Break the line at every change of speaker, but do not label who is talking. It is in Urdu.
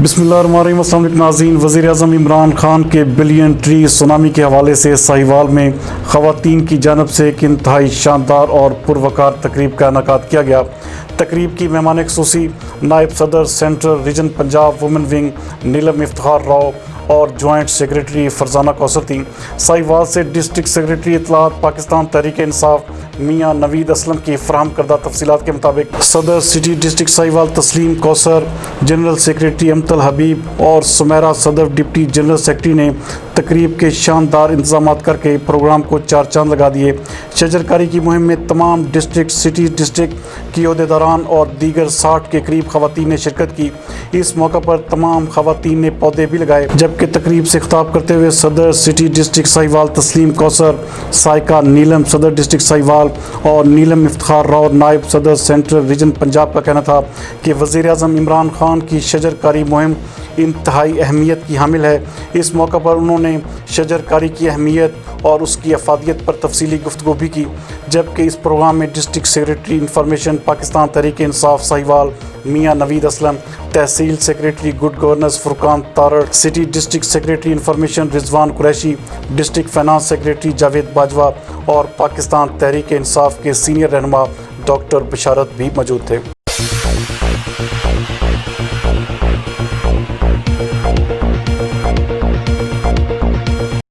بسم اللہ الرحمن الرحیم۔ السلام علیکم ناظرین۔ وزیر اعظم عمران خان کے بلین ٹری سونامی کے حوالے سے ساہیوال میں خواتین کی جانب سے ایک انتہائی شاندار اور پروقار تقریب کا انعقاد کیا گیا۔ تقریب کی مہمان خصوصی نائب صدر central region Punjab women wing نیلم افتخارراؤ اور جوائنٹ سیکریٹری اورفرزانہ کوثرکی۔ ساہیوال سے ڈسٹرکٹ سیکریٹری اطلاعات پاکستان تحریک انصاف میاں نوید اسلم کی فراہم کردہ تفصیلات کے مطابق صدر سٹی ڈسٹرکٹ ساہیوال تسلیم کوثر، جنرل سیکریٹری امتل حبیب اور سمیرہ صدر ڈپٹی جنرل سیکریٹری نے تقریب کے شاندار انتظامات کر کے پروگرام کو چار چاند لگا دیے۔ شجرکاری کی مہم میں تمام ڈسٹرکٹ سٹی ڈسٹرکٹ کی عہدیداران اور دیگر 60 کے قریب خواتین نے شرکت کی۔ اس موقع پر تمام خواتین نے پودے بھی لگائے، جبکہ تقریب سے خطاب کرتے ہوئے صدر سٹی ڈسٹرکٹ ساہیوال تسلیم کوثر، سائقہ نیلم صدر ڈسٹرکٹ ساہیوال اور نیلم افتخارراؤ نائب صدر سینٹرل ریجن پنجاب کا کہنا تھا کہ وزیر اعظم عمران خان کی شجرکاری مہم انتہائی اہمیت کی حامل ہے۔ اس موقع پر انہوں نے شجرکاری کی اہمیت اور اس کی افادیت پر تفصیلی گفتگو بھی کی، جبکہ اس پروگرام میں district secretary information Pakistan Tehreek Insaf Sahiwal Mian Naveed Aslam, tehsil secretary good governance Furqan Tarar, city district secretary information Rizwan Qureshi, district finance secretary Javed Bajwa اور پاکستان تحریک انصاف کے سینئر رہنما ڈاکٹر بشارت بھی موجود تھے۔